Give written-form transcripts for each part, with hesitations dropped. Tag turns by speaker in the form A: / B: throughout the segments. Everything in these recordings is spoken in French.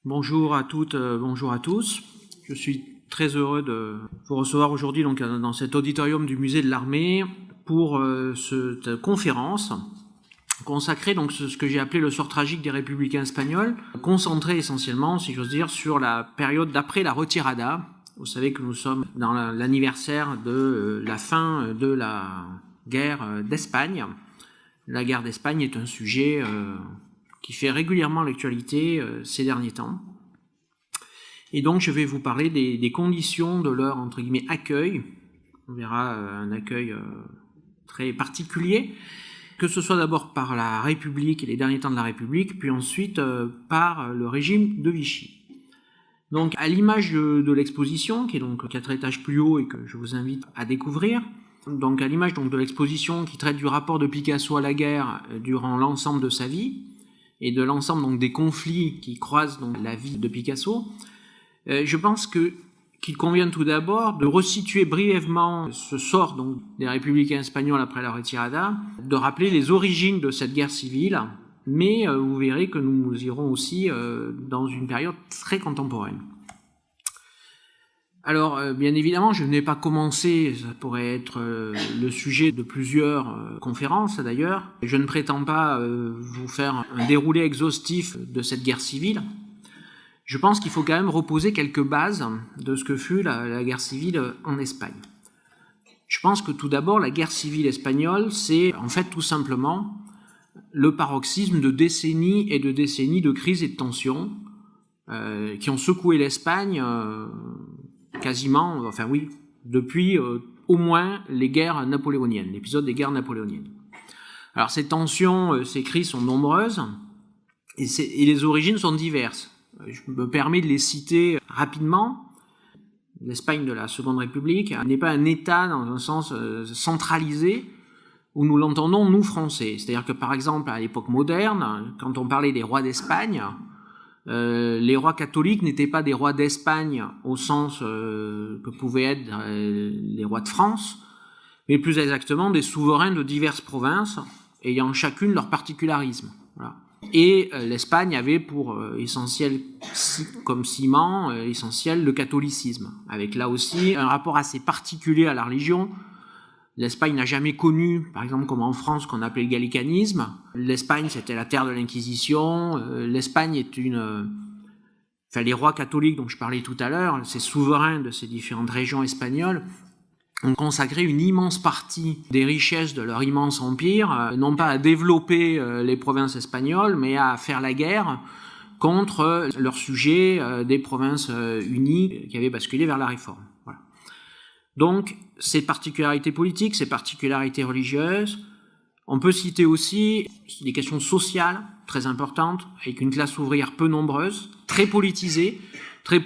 A: Bonjour à toutes, bonjour à tous. Je suis très heureux de vous recevoir aujourd'hui dans cet auditorium du musée de l'Armée pour cette conférence consacrée ce que j'ai appelé le sort tragique des républicains espagnols, concentré essentiellement, si j'ose dire, sur la période d'après la retirada. Vous savez que nous sommes dans l'anniversaire de la fin de la guerre d'Espagne. La guerre d'Espagne est un sujet qui fait régulièrement l'actualité ces derniers temps. Et donc je vais vous parler des conditions de leur, entre guillemets, accueil. On verra un accueil très particulier, que ce soit d'abord par la République et les derniers temps de la République, puis ensuite par le régime de Vichy. Donc à l'image de l'exposition, qui est donc 4 étages plus haut et que je vous invite à découvrir, donc à l'image de l'exposition qui traite du rapport de Picasso à la guerre durant l'ensemble de sa vie, et de l'ensemble des conflits qui croisent la vie de Picasso, je pense qu'il convient tout d'abord de resituer brièvement ce sort des républicains espagnols après la retirada, de rappeler les origines de cette guerre civile, mais vous verrez que nous irons aussi dans une période très contemporaine. Alors, bien évidemment, je n'ai pas commencé, ça pourrait être le sujet de plusieurs conférences d'ailleurs. Je ne prétends pas vous faire un déroulé exhaustif de cette guerre civile. Je pense qu'il faut quand même reposer quelques bases de ce que fut la guerre civile en Espagne. Je pense que tout d'abord, la guerre civile espagnole, c'est en fait tout simplement le paroxysme de décennies et de décennies de crises et de tensions qui ont secoué l'Espagne depuis au moins les guerres napoléoniennes, l'épisode des guerres napoléoniennes. Alors ces tensions, ces crises sont nombreuses et les origines sont diverses. Je me permets de les citer rapidement. L'Espagne de la Seconde République n'est pas un État dans un sens centralisé où nous l'entendons, nous, Français. C'est-à-dire que, par exemple, à l'époque moderne, quand on parlait des rois d'Espagne, les rois catholiques n'étaient pas des rois d'Espagne au sens que pouvaient être les rois de France, mais plus exactement des souverains de diverses provinces ayant chacune leur particularisme. Voilà. Et l'Espagne avait pour essentiel, comme ciment, essentiel le catholicisme, avec là aussi un rapport assez particulier à la religion. L'Espagne n'a jamais connu, par exemple comme en France, ce qu'on appelait le gallicanisme. L'Espagne, c'était la terre de l'Inquisition. L'Espagne est les rois catholiques dont je parlais tout à l'heure, ces souverains de ces différentes régions espagnoles, ont consacré une immense partie des richesses de leur immense empire, non pas à développer les provinces espagnoles, mais à faire la guerre contre leurs sujets des provinces unies qui avaient basculé vers la réforme. Voilà. Donc, ces particularités politiques, ces particularités religieuses, on peut citer aussi des questions sociales très importantes, avec une classe ouvrière peu nombreuse, très politisée, très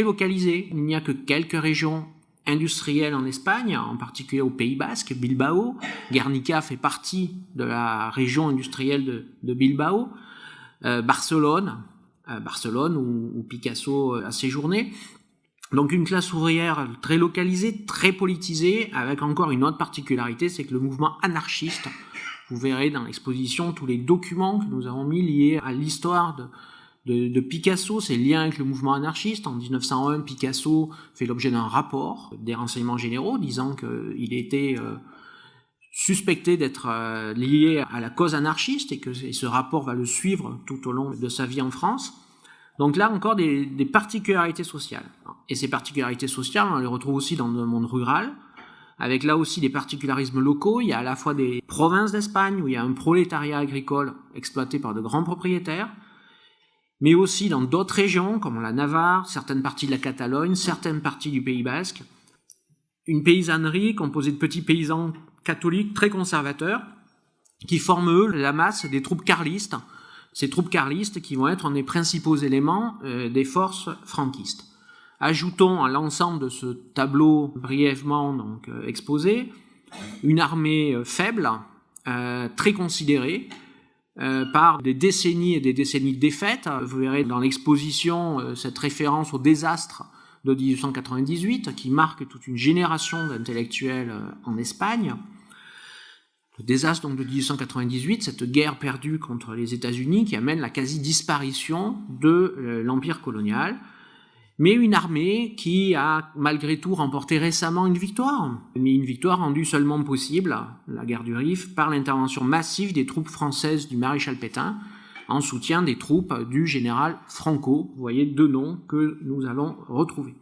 A: localisée. Il n'y a que quelques régions industrielles en Espagne, en particulier au Pays Basque, Bilbao. Guernica fait partie de la région industrielle de Bilbao. Barcelone où Picasso a séjourné. Donc une classe ouvrière très localisée, très politisée, avec encore une autre particularité, c'est que le mouvement anarchiste, vous verrez dans l'exposition tous les documents que nous avons mis liés à l'histoire de Picasso, ses liens avec le mouvement anarchiste. En 1901, Picasso fait l'objet d'un rapport des renseignements généraux disant qu'il était suspecté d'être lié à la cause anarchiste et que ce rapport va le suivre tout au long de sa vie en France. Donc là encore des particularités sociales. Et ces particularités sociales, on les retrouve aussi dans le monde rural, avec là aussi des particularismes locaux. Il y a à la fois des provinces d'Espagne où il y a un prolétariat agricole exploité par de grands propriétaires, mais aussi dans d'autres régions comme la Navarre, certaines parties de la Catalogne, certaines parties du Pays Basque, une paysannerie composée de petits paysans catholiques très conservateurs qui forment eux la masse des troupes carlistes. Ces troupes carlistes qui vont être un des principaux éléments des forces franquistes. Ajoutons à l'ensemble de ce tableau brièvement exposé une armée faible, très considérée, par des décennies et des décennies de défaites. Vous verrez dans l'exposition cette référence au désastre de 1898 qui marque toute une génération d'intellectuels en Espagne. Le désastre donc, de 1898, cette guerre perdue contre les États-Unis qui amène la quasi-disparition de l'empire colonial, mais une armée qui a malgré tout remporté récemment une victoire, mais une victoire rendue seulement possible, la guerre du Rif, par l'intervention massive des troupes françaises du maréchal Pétain, en soutien des troupes du général Franco. Vous voyez deux noms que nous allons retrouver.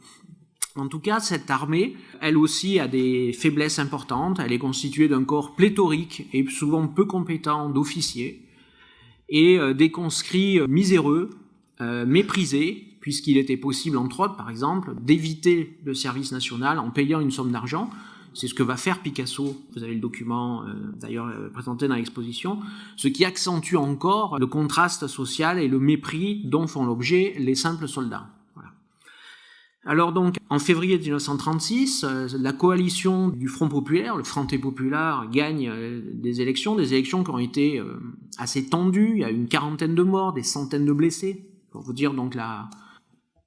A: En tout cas, cette armée, elle aussi a des faiblesses importantes. Elle est constituée d'un corps pléthorique et souvent peu compétent d'officiers et des conscrits miséreux, méprisés, puisqu'il était possible, entre autres, par exemple, d'éviter le service national en payant une somme d'argent. C'est ce que va faire Picasso, vous avez le document d'ailleurs présenté dans l'exposition, ce qui accentue encore le contraste social et le mépris dont font l'objet les simples soldats. Voilà. Alors donc, en février 1936, la coalition du Front populaire, le Frente Popular, gagne des élections qui ont été assez tendues. Il y a eu une quarantaine de morts, des centaines de blessés. Pour vous dire donc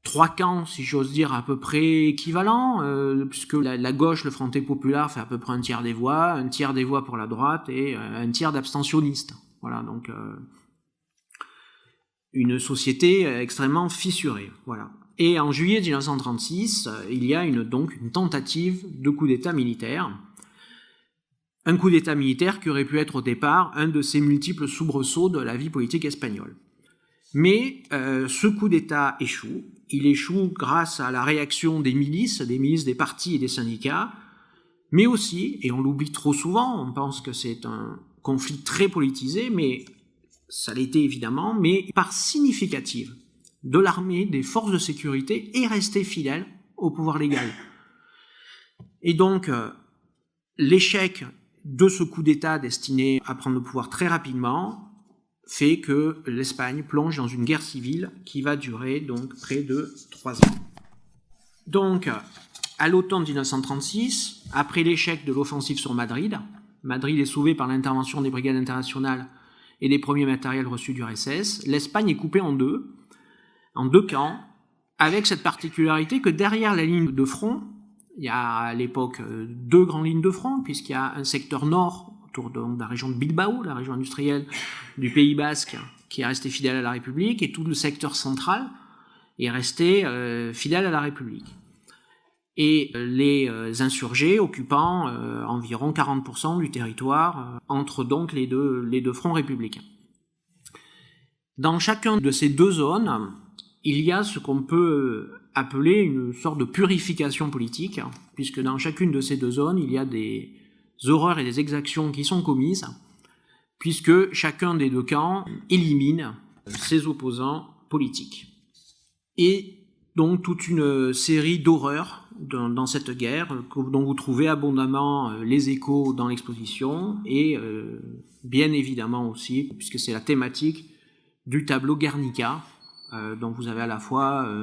A: trois camps, si j'ose dire, à peu près équivalents, puisque la gauche, le Frente Popular, fait à peu près un tiers des voix pour la droite et un tiers d'abstentionnistes. Voilà, donc une société extrêmement fissurée. Voilà. Et en juillet 1936, il y a donc une tentative de coup d'État militaire. Un coup d'État militaire qui aurait pu être au départ un de ces multiples soubresauts de la vie politique espagnole. Mais ce coup d'État échoue. Il échoue grâce à la réaction des milices des partis et des syndicats, mais aussi, et on l'oublie trop souvent, on pense que c'est un conflit très politisé, mais ça l'était évidemment, mais part significative de l'armée, des forces de sécurité, est restée fidèle au pouvoir légal. Et donc, l'échec de ce coup d'État destiné à prendre le pouvoir très rapidement fait que l'Espagne plonge dans une guerre civile qui va durer donc près de 3 ans. Donc, à l'automne 1936, après l'échec de l'offensive sur Madrid est sauvée par l'intervention des brigades internationales et des premiers matériels reçus du RSS, l'Espagne est coupée en deux camps, avec cette particularité que derrière la ligne de front, il y a à l'époque 2 grandes lignes de front, puisqu'il y a un secteur nord autour de la région de Bilbao, la région industrielle du Pays Basque, qui est resté fidèle à la République, et tout le secteur central est resté fidèle à la République. Et les insurgés occupant environ 40% du territoire entre donc les deux fronts républicains. Dans chacun de ces 2 zones, il y a ce qu'on peut appeler une sorte de purification politique, puisque dans chacune de ces 2 zones, il y a des horreurs et des exactions qui sont commises, puisque chacun des 2 camps élimine ses opposants politiques. Et donc toute une série d'horreurs dans cette guerre, dont vous trouvez abondamment les échos dans l'exposition, et bien évidemment aussi, puisque c'est la thématique du tableau Guernica, dont vous avez à la fois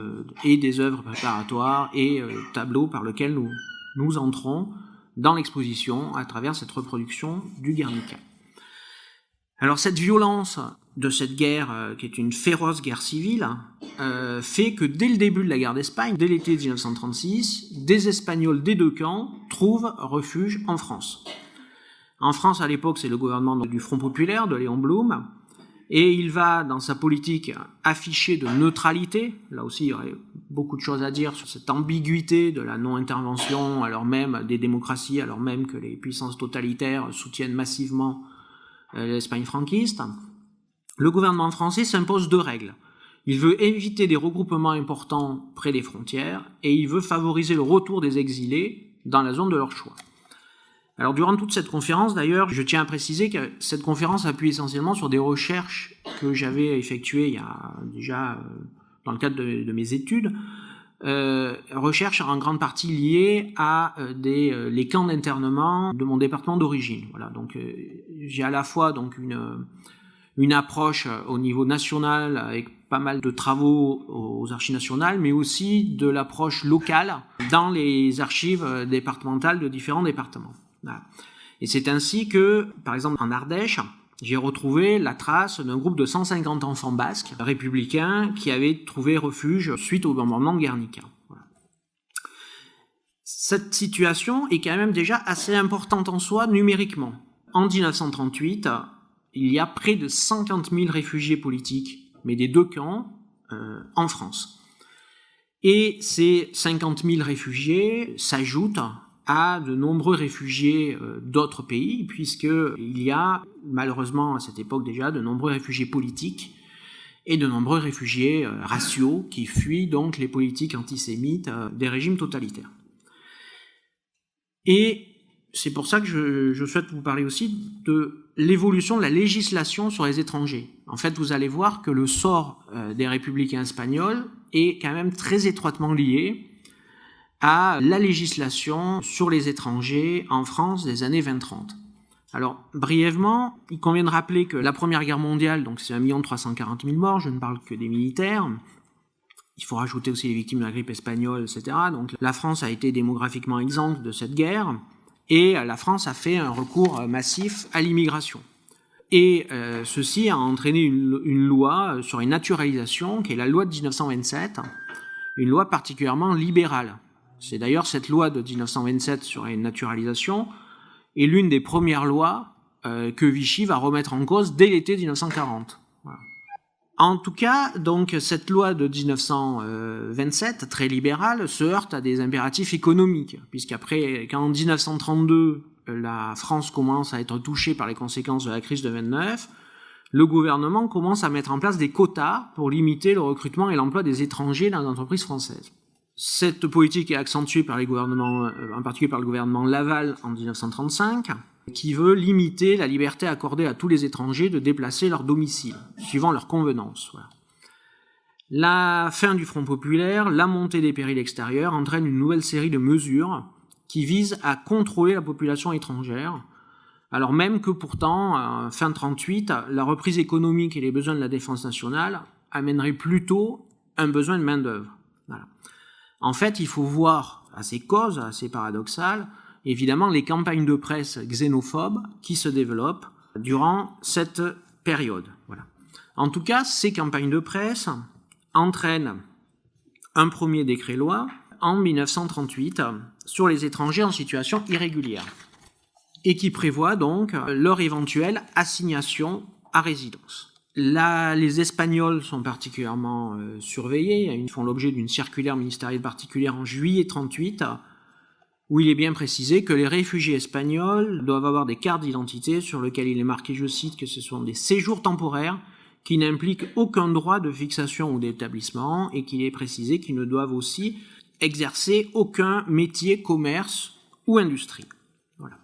A: et des œuvres préparatoires et tableaux par lesquels nous entrons dans l'exposition à travers cette reproduction du Guernica. Alors cette violence de cette guerre, qui est une féroce guerre civile, fait que dès le début de la guerre d'Espagne, dès l'été 1936, des Espagnols des 2 camps trouvent refuge en France. En France, à l'époque, c'est le gouvernement du Front populaire, de Léon Blum, et il va, dans sa politique, afficher de neutralité. Là aussi, il y aurait beaucoup de choses à dire sur cette ambiguïté de la non-intervention, alors même des démocraties, alors même que les puissances totalitaires soutiennent massivement l'Espagne franquiste. Le gouvernement français s'impose 2 règles. Il veut éviter des regroupements importants près des frontières et il veut favoriser le retour des exilés dans la zone de leur choix. Alors durant toute cette conférence, d'ailleurs, je tiens à préciser que cette conférence appuie essentiellement sur des recherches que j'avais effectuées il y a déjà dans le cadre de mes études, recherches en grande partie liées à les camps d'internement de mon département d'origine. Voilà, donc j'ai à la fois donc une approche au niveau national avec pas mal de travaux aux archives nationales, mais aussi de l'approche locale dans les archives départementales de différents départements. Voilà. Et c'est ainsi que, par exemple, en Ardèche, j'ai retrouvé la trace d'un groupe de 150 enfants basques républicains qui avaient trouvé refuge suite au bombardement de Guernica. Voilà. Cette situation est quand même déjà assez importante en soi numériquement, En 1938, il y a près de 50 000 réfugiés politiques, mais des deux camps, en France. Et ces 50 000 réfugiés s'ajoutent à de nombreux réfugiés d'autres pays, puisqu'il y a malheureusement à cette époque déjà de nombreux réfugiés politiques et de nombreux réfugiés raciaux qui fuient donc les politiques antisémites des régimes totalitaires. Et c'est pour ça que je souhaite vous parler aussi de l'évolution de la législation sur les étrangers. En fait, vous allez voir que le sort des républicains espagnols est quand même très étroitement lié à la législation sur les étrangers en France des années 20-30. Alors, brièvement, il convient de rappeler que la Première Guerre mondiale, donc c'est 1 340 000 morts, je ne parle que des militaires. Il faut rajouter aussi les victimes de la grippe espagnole, etc. Donc la France a été démographiquement exempte de cette guerre, et la France a fait un recours massif à l'immigration. Et ceci a entraîné une loi sur une naturalisation, qui est la loi de 1927, une loi particulièrement libérale. C'est d'ailleurs cette loi de 1927 sur une naturalisation est l'une des premières lois que Vichy va remettre en cause dès l'été 1940. Voilà. En tout cas, donc, cette loi de 1927, très libérale, se heurte à des impératifs économiques, puisqu'après, quand en 1932, la France commence à être touchée par les conséquences de la crise de 29, le gouvernement commence à mettre en place des quotas pour limiter le recrutement et l'emploi des étrangers dans les entreprises françaises. Cette politique est accentuée par les gouvernements, en particulier par le gouvernement Laval en 1935, qui veut limiter la liberté accordée à tous les étrangers de déplacer leur domicile, suivant leur convenance. Voilà. La fin du Front populaire, la montée des périls extérieurs entraînent une nouvelle série de mesures qui visent à contrôler la population étrangère, alors même que pourtant, fin 1938, la reprise économique et les besoins de la défense nationale amèneraient plutôt un besoin de main-d'œuvre. Voilà. En fait, il faut voir à ces causes, assez paradoxales, évidemment les campagnes de presse xénophobes qui se développent durant cette période. Voilà. En tout cas, ces campagnes de presse entraînent un premier décret-loi en 1938 sur les étrangers en situation irrégulière et qui prévoit donc leur éventuelle assignation à résidence. Là, les Espagnols sont particulièrement surveillés. Ils font l'objet d'une circulaire ministérielle particulière en juillet 1938, où il est bien précisé que les réfugiés espagnols doivent avoir des cartes d'identité sur lesquelles il est marqué, je cite, que ce sont des séjours temporaires qui n'impliquent aucun droit de fixation ou d'établissement, et qu'il est précisé qu'ils ne doivent aussi exercer aucun métier, commerce ou industrie. Voilà.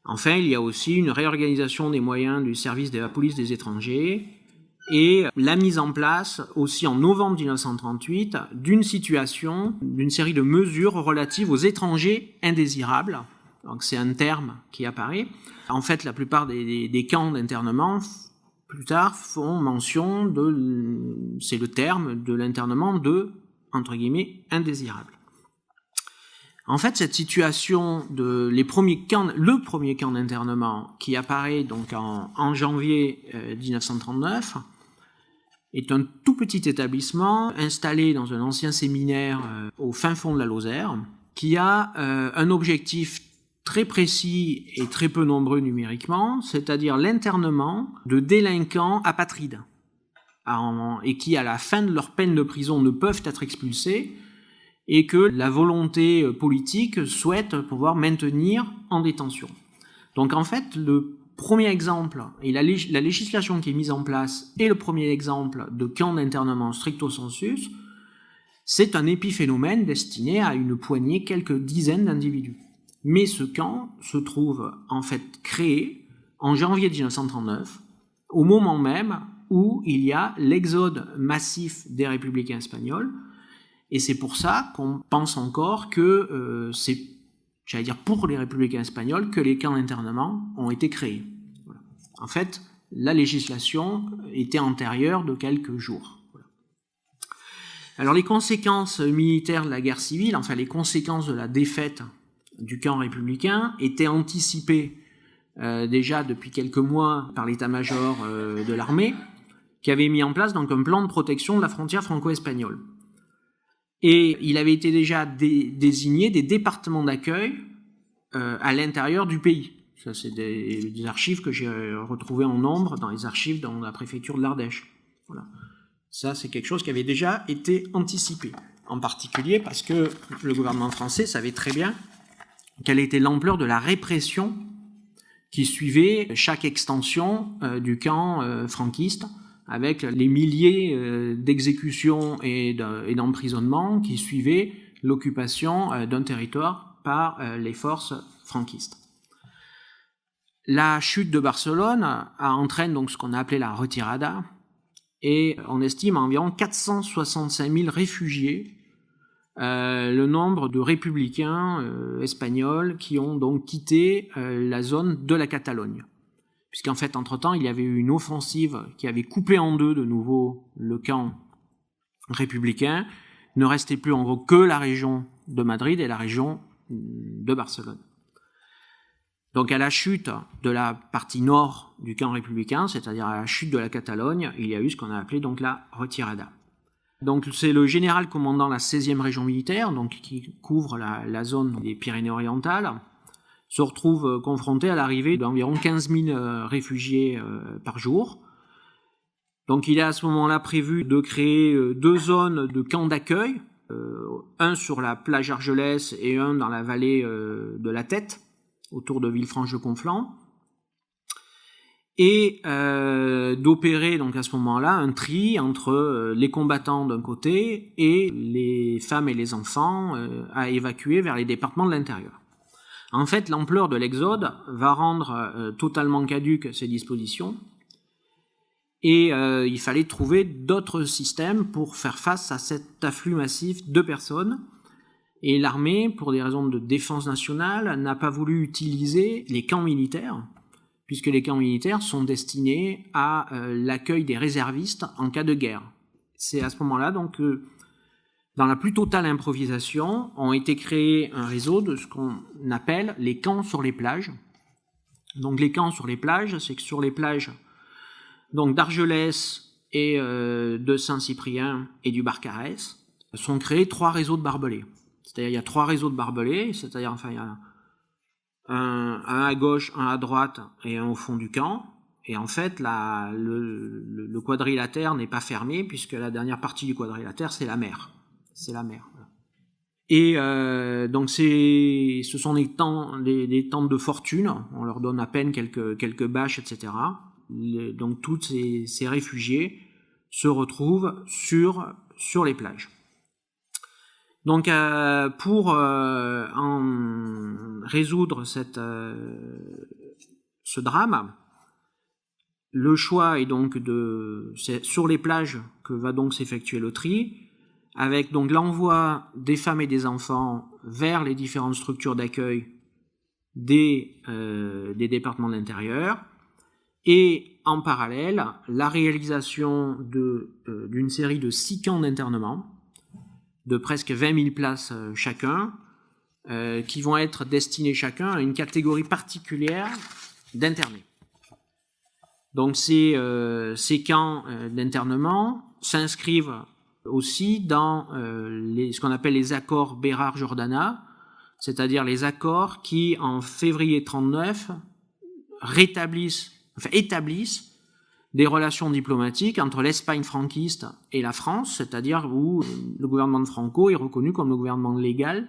A: Enfin, il y a aussi une réorganisation des moyens du service de la police des étrangers et la mise en place, aussi en novembre 1938, d'une série de mesures relatives aux étrangers indésirables. Donc c'est un terme qui apparaît. En fait, la plupart des camps d'internement, plus tard, font mention c'est le terme de l'internement de, entre guillemets, indésirables. En fait, cette situation le premier camp d'internement qui apparaît donc en janvier 1939 est un tout petit établissement installé dans un ancien séminaire au fin fond de la Lozère, qui a un objectif très précis et très peu nombreux numériquement, c'est-à-dire l'internement de délinquants apatrides, et qui, à la fin de leur peine de prison, ne peuvent être expulsés, et que la volonté politique souhaite pouvoir maintenir en détention. Donc en fait, le premier exemple, et la législation qui est mise en place, est le premier exemple de camp d'internement stricto sensus, c'est un épiphénomène destiné à une poignée, quelques dizaines d'individus. Mais ce camp se trouve en fait créé en janvier 1939, au moment même où il y a l'exode massif des républicains espagnols, et c'est pour ça qu'on pense encore que c'est, j'allais dire pour les républicains espagnols, que les camps d'internement ont été créés. Voilà. En fait, la législation était antérieure de quelques jours. Voilà. Alors les conséquences militaires de la guerre civile, enfin les conséquences de la défaite du camp républicain, étaient anticipées déjà depuis quelques mois par l'état-major de l'armée, qui avait mis en place donc un plan de protection de la frontière franco-espagnole. Et il avait été déjà désigné des départements d'accueil à l'intérieur du pays. Ça, c'est des archives que j'ai retrouvées en nombre dans les archives dans la préfecture de l'Ardèche. Voilà. Ça, c'est quelque chose qui avait déjà été anticipé. En particulier parce que le gouvernement français savait très bien quelle était l'ampleur de la répression qui suivait chaque extension du camp franquiste, avec les milliers d'exécutions et d'emprisonnements qui suivaient l'occupation d'un territoire par les forces franquistes. La chute de Barcelone entraîne donc ce qu'on a appelé la retirada, et on estime à environ 465 000 réfugiés le nombre de républicains espagnols qui ont donc quitté la zone de la Catalogne. Puisqu'en fait, entre-temps, il y avait eu une offensive qui avait coupé en deux de nouveau le camp républicain. Il ne restait plus en gros que la région de Madrid et la région de Barcelone. Donc à la chute de la partie nord du camp républicain, c'est-à-dire à la chute de la Catalogne, il y a eu ce qu'on a appelé donc la retirada. Donc c'est le général commandant la 16e région militaire, donc qui couvre la zone des Pyrénées-Orientales, se retrouve confronté à l'arrivée d'environ 15 000 réfugiés par jour. Donc il a à ce moment-là prévu de créer 2 zones de camps d'accueil, un sur la plage Argelès et un dans la vallée de la Tête, autour de Villefranche-de-Conflans, et d'opérer donc à ce moment-là un tri entre les combattants d'un côté et les femmes et les enfants à évacuer vers les départements de l'intérieur. En fait, l'ampleur de l'exode va rendre totalement caduques ces dispositions, et il fallait trouver d'autres systèmes pour faire face à cet afflux massif de personnes. Et l'armée, pour des raisons de défense nationale, n'a pas voulu utiliser les camps militaires, puisque les camps militaires sont destinés à l'accueil des réservistes en cas de guerre. C'est à ce moment-là donc que, dans la plus totale improvisation, ont été créés un réseau de ce qu'on appelle les camps sur les plages. Donc les camps sur les plages, c'est que sur les plages donc d'Argelès et de Saint-Cyprien et du Barcarès sont créés 3 réseaux de barbelés. C'est-à-dire il y a 3 réseaux de barbelés, c'est-à-dire enfin il y a un à gauche, un à droite et un au fond du camp. Et en fait, le quadrilatère n'est pas fermé puisque la dernière partie du quadrilatère, c'est la mer. C'est la mer. Et donc ce sont des tentes de fortune. On leur donne à peine quelques bâches, etc. Donc tous ces réfugiés se retrouvent sur les plages. Donc pour en résoudre ce drame, le choix est donc c'est sur les plages que va donc s'effectuer le tri, avec donc l'envoi des femmes et des enfants vers les différentes structures d'accueil des départements de l'intérieur, et en parallèle la réalisation d'une série de 6 camps d'internement de presque 20 000 places chacun, qui vont être destinés chacun à une catégorie particulière d'internés. Donc ces camps d'internement s'inscrivent aussi dans ce qu'on appelle les accords Bérard-Jordana, c'est-à-dire les accords qui, en février 1939, établissent des relations diplomatiques entre l'Espagne franquiste et la France, c'est-à-dire où le gouvernement de Franco est reconnu comme le gouvernement légal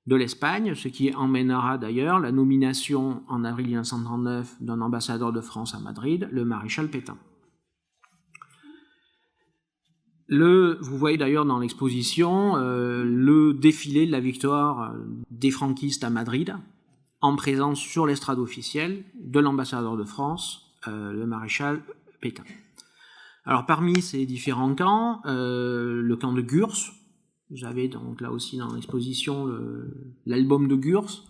A: de l'Espagne, ce qui emmènera d'ailleurs la nomination en avril 1939 d'un ambassadeur de France à Madrid, le maréchal Pétain. Vous voyez d'ailleurs dans l'exposition le défilé de la victoire des franquistes à Madrid, en présence sur l'estrade officielle de l'ambassadeur de France, le maréchal Pétain. Alors parmi ces différents camps, le camp de Gurs, vous avez donc là aussi dans l'exposition l'album de Gurs,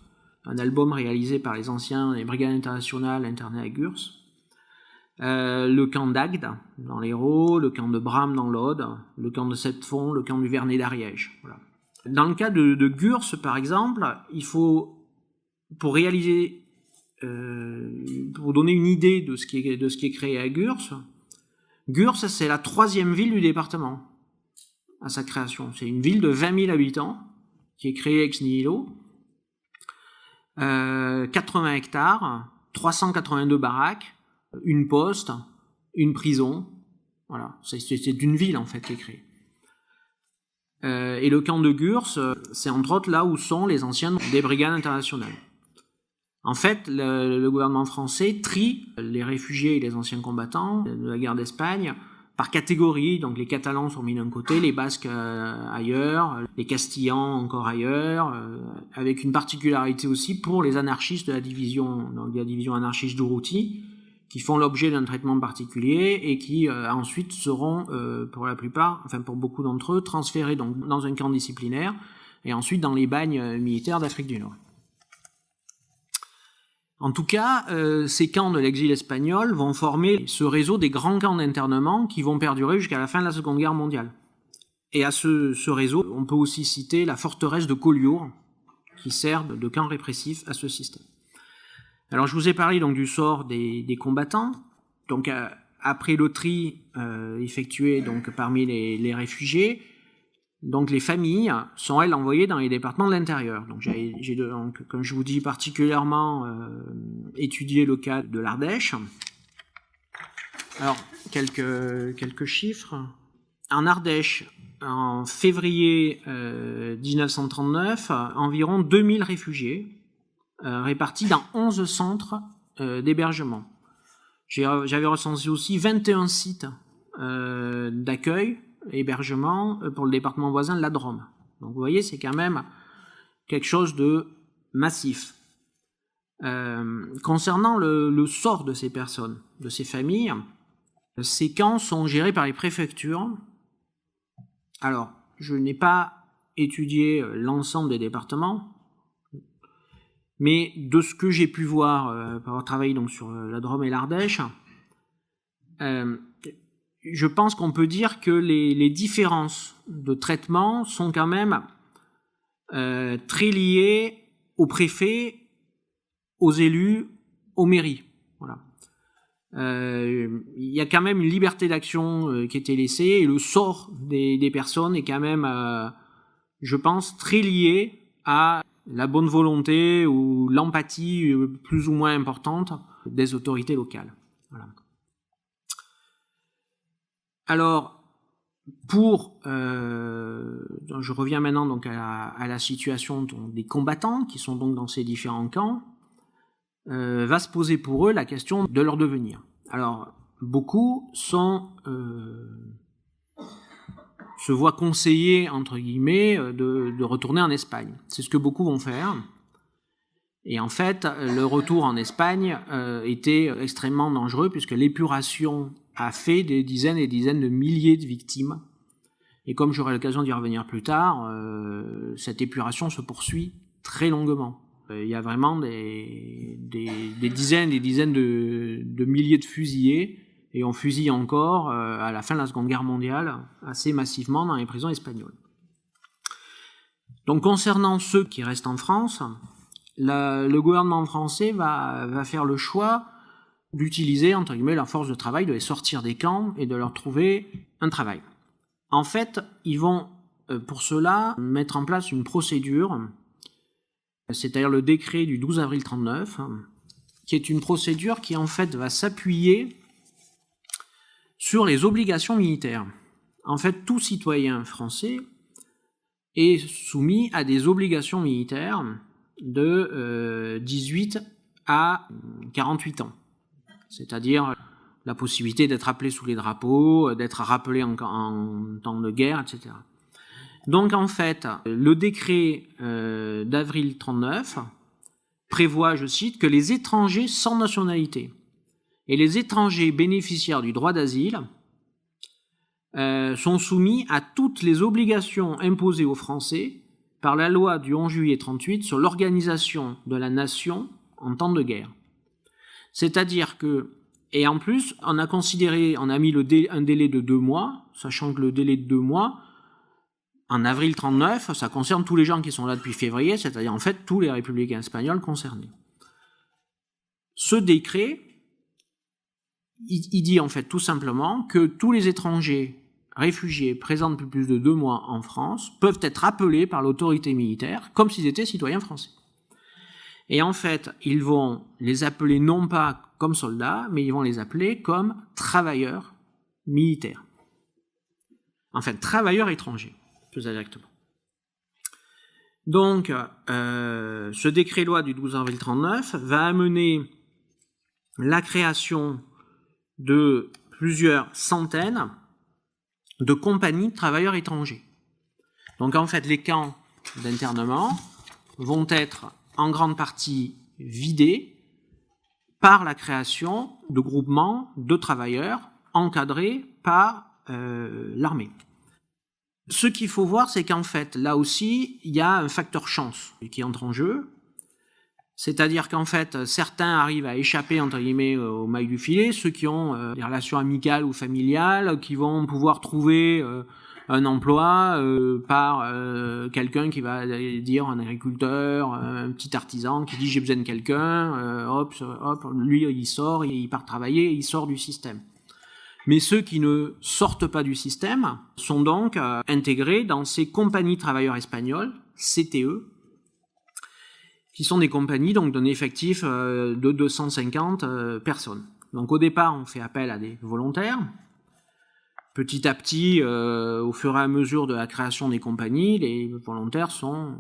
A: un album réalisé par les anciens des brigades internationales internées à Gurs, le camp d'Agde dans l'Hérault, le camp de Bram dans l'Aude, le camp de Septfonds, le camp du Vernet d'Ariège. Voilà. Dans le cas de Gurs, par exemple, il faut, pour réaliser pour donner une idée de ce qui est créé à Gurs, c'est la 3e ville du département à sa création. C'est une ville de 20 000 habitants qui est créée ex nihilo. 80 hectares, 382 baraques, une poste, une prison. Voilà, c'est une ville en fait qui est créée. Et le camp de Gurs, c'est entre autres là où sont les anciens des brigades internationales. En fait, le gouvernement français trie les réfugiés et les anciens combattants de la guerre d'Espagne par catégorie. Donc les Catalans sont mis d'un côté, les Basques ailleurs, les Castillans encore ailleurs, avec une particularité aussi pour les anarchistes de la division anarchiste d'Urruti, qui font l'objet d'un traitement particulier et qui ensuite seront, pour la plupart, enfin pour beaucoup d'entre eux, transférés donc dans un camp disciplinaire et ensuite dans les bagnes militaires d'Afrique du Nord. En tout cas, ces camps de l'exil espagnol vont former ce réseau des grands camps d'internement qui vont perdurer jusqu'à la fin de la Seconde Guerre mondiale. Et à ce réseau, on peut aussi citer la forteresse de Collioure, qui sert de camp répressif à ce système. Alors je vous ai parlé donc du sort des combattants. Donc après le tri effectué donc parmi les réfugiés, donc les familles sont elles envoyées dans les départements de l'intérieur. Donc j'ai comme je vous dis particulièrement étudié le cas de l'Ardèche. Alors quelques chiffres. En Ardèche, en février 1939, environ 2000 réfugiés répartis dans 11 centres d'hébergement. J'avais recensé aussi 21 sites d'accueil, hébergement pour le département voisin de la Drôme. Donc vous voyez, c'est quand même quelque chose de massif. Concernant le sort de ces personnes, de ces familles, ces camps sont gérés par les préfectures. Alors, je n'ai pas étudié l'ensemble des départements, mais de ce que j'ai pu voir par avoir travaillé donc sur la Drôme et l'Ardèche, je pense qu'on peut dire que les différences de traitement sont quand même très liées aux préfets, aux élus, aux mairies. Voilà. Il y a quand même une liberté d'action qui était laissée et le sort des personnes est quand même, je pense, très lié à la bonne volonté ou l'empathie plus ou moins importante des autorités locales. Voilà. Alors, je reviens maintenant donc à la situation des combattants qui sont donc dans ces différents camps, va se poser pour eux la question de leur devenir. Alors, beaucoup se voient conseiller, entre guillemets, de retourner en Espagne. C'est ce que beaucoup vont faire. Et en fait, le retour en Espagne était extrêmement dangereux puisque l'épuration a fait des dizaines et des dizaines de milliers de victimes. Et comme j'aurai l'occasion d'y revenir plus tard, cette épuration se poursuit très longuement. Il y a vraiment des dizaines et des dizaines de milliers de fusillés, et on fusille encore à la fin de la Seconde Guerre mondiale assez massivement dans les prisons espagnoles. Donc concernant ceux qui restent en France, le gouvernement français va faire le choix d'utiliser, entre guillemets, leur force de travail, de les sortir des camps et de leur trouver un travail. En fait, ils vont, pour cela, mettre en place une procédure, c'est-à-dire le décret du 12 avril 1939, qui est une procédure qui, en fait, va s'appuyer sur les obligations militaires. En fait, tout citoyen français est soumis à des obligations militaires de 18 à 48 ans. C'est-à-dire la possibilité d'être appelé sous les drapeaux, d'être rappelé en temps de guerre, etc. Donc en fait, le décret d'avril 1939 prévoit, je cite, que les étrangers sans nationalité et les étrangers bénéficiaires du droit d'asile sont soumis à toutes les obligations imposées aux Français par la loi du 11 juillet 1938 sur l'organisation de la nation en temps de guerre. C'est-à-dire que, et en plus, on a mis un délai de 2 mois, sachant que le délai de 2 mois, en avril 1939, ça concerne tous les gens qui sont là depuis février, c'est-à-dire en fait tous les républicains espagnols concernés. Ce décret, il dit en fait tout simplement que tous les étrangers réfugiés présents depuis plus de 2 mois en France peuvent être appelés par l'autorité militaire comme s'ils étaient citoyens français. Et en fait, ils vont les appeler non pas comme soldats, mais ils vont les appeler comme travailleurs militaires. Enfin, travailleurs étrangers, plus exactement. Donc, ce décret-loi du 12 avril 1939 va amener la création de plusieurs centaines de compagnies de travailleurs étrangers. Donc, en fait, les camps d'internement vont être en grande partie vidés par la création de groupements de travailleurs encadrés par l'armée. Ce qu'il faut voir, c'est qu'en fait, là aussi, il y a un facteur chance qui entre en jeu. C'est-à-dire qu'en fait, certains arrivent à échapper, entre guillemets, aux mailles du filet, ceux qui ont des relations amicales ou familiales, qui vont pouvoir trouver un emploi par quelqu'un qui va dire un agriculteur, un petit artisan qui dit j'ai besoin de quelqu'un, hop, lui il sort, il part travailler, il sort du système. Mais ceux qui ne sortent pas du système sont donc intégrés dans ces compagnies travailleurs espagnoles, CTE, qui sont des compagnies donc d'un effectif de 250 personnes. Donc au départ, on fait appel à des volontaires. Petit à petit, au fur et à mesure de la création des compagnies, les volontaires sont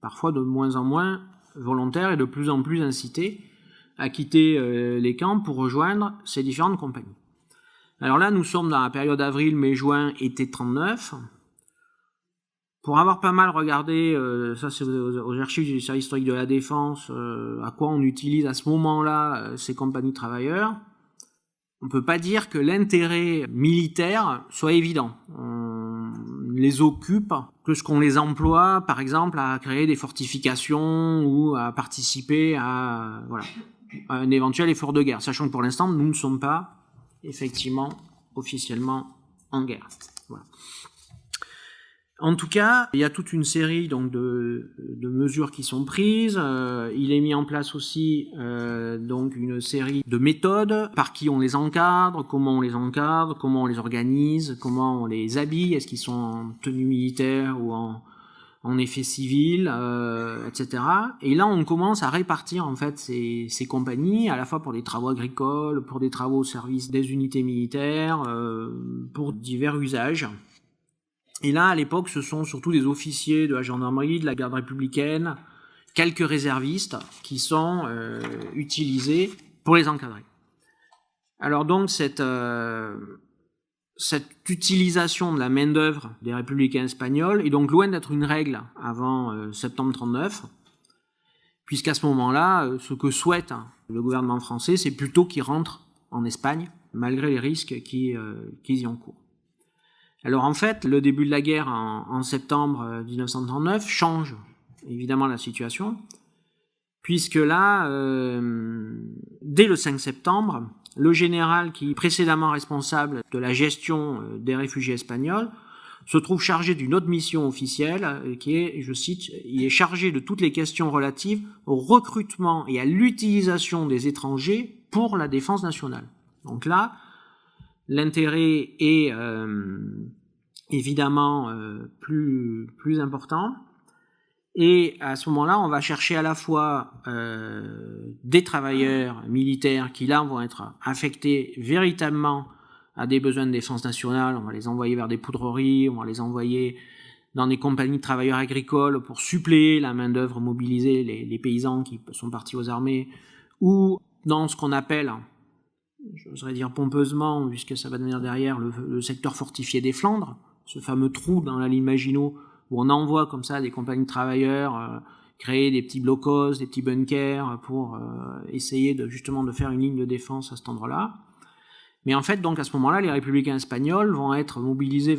A: parfois de moins en moins volontaires et de plus en plus incités à quitter les camps pour rejoindre ces différentes compagnies. Alors là, nous sommes dans la période avril, mai, juin, été 39. Pour avoir pas mal regardé, ça c'est aux archives du service historique de la défense, à quoi on utilise à ce moment-là ces compagnies de travailleurs, on peut pas dire que l'intérêt militaire soit évident. On les occupe plus qu'on les emploie, par exemple, à créer des fortifications ou à participer à un éventuel effort de guerre, sachant que pour l'instant, nous ne sommes pas effectivement officiellement en guerre. Voilà. En tout cas, il y a toute une série donc de mesures qui sont prises. Il est mis en place aussi donc une série de méthodes, par qui on les encadre, comment on les organise, comment on les habille, est-ce qu'ils sont en tenue militaire ou en effet civil, etc. Et là, on commence à répartir en fait ces compagnies, à la fois pour des travaux agricoles, pour des travaux au service des unités militaires, pour divers usages. Et là, à l'époque, ce sont surtout des officiers de la gendarmerie, de la garde républicaine, quelques réservistes qui sont utilisés pour les encadrer. Alors donc, cette utilisation de la main-d'œuvre des républicains espagnols est donc loin d'être une règle avant septembre 39, puisqu'à ce moment-là, ce que souhaite le gouvernement français, c'est plutôt qu'ils rentrent en Espagne, malgré les risques qui y encourent. Alors en fait, le début de la guerre en septembre 1939 change évidemment la situation, puisque là, dès le 5 septembre, le général qui est précédemment responsable de la gestion des réfugiés espagnols se trouve chargé d'une autre mission officielle qui est, je cite, il est chargé de toutes les questions relatives au recrutement et à l'utilisation des étrangers pour la défense nationale. Donc là, l'intérêt est évidemment plus important. Et à ce moment-là, on va chercher à la fois des travailleurs militaires qui là vont être affectés véritablement à des besoins de défense nationale. On va les envoyer vers des poudreries, on va les envoyer dans des compagnies de travailleurs agricoles pour suppléer la main-d'œuvre mobilisée, les paysans qui sont partis aux armées, ou dans ce qu'on appelle, j'oserais dire pompeusement, puisque ça va devenir derrière, le secteur fortifié des Flandres, ce fameux trou dans la ligne Maginot, où on envoie comme ça des compagnies de travailleurs créer des petits blocos, des petits bunkers pour essayer justement de faire une ligne de défense à cet endroit-là. Mais en fait, donc à ce moment-là, les républicains espagnols vont être mobilisés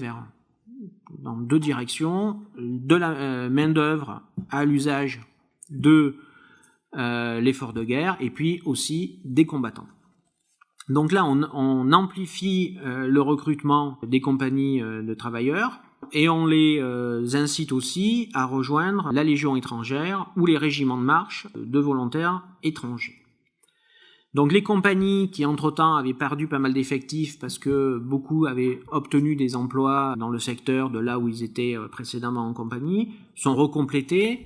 A: dans deux directions, de la main-d'œuvre à l'usage de l'effort de guerre, et puis aussi des combattants. Donc là, on amplifie le recrutement des compagnies de travailleurs, et on les incite aussi à rejoindre la Légion étrangère ou les régiments de marche de volontaires étrangers. Donc les compagnies qui entre-temps avaient perdu pas mal d'effectifs parce que beaucoup avaient obtenu des emplois dans le secteur de là où ils étaient précédemment en compagnie, sont recomplétées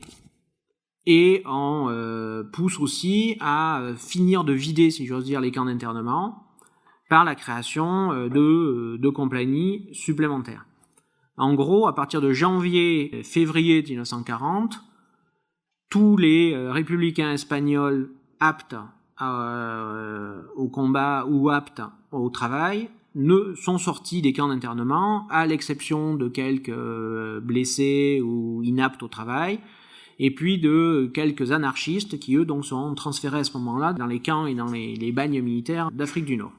A: et on pousse aussi à finir de vider, si j'ose dire, les camps d'internement par la création de compagnies supplémentaires. En gros, à partir de janvier-février 1940, tous les républicains espagnols aptes au combat ou aptes au travail sont sortis des camps d'internement, à l'exception de quelques blessés ou inaptes au travail, et puis de quelques anarchistes qui, eux, donc, sont transférés à ce moment-là dans les camps et dans les bagnes militaires d'Afrique du Nord.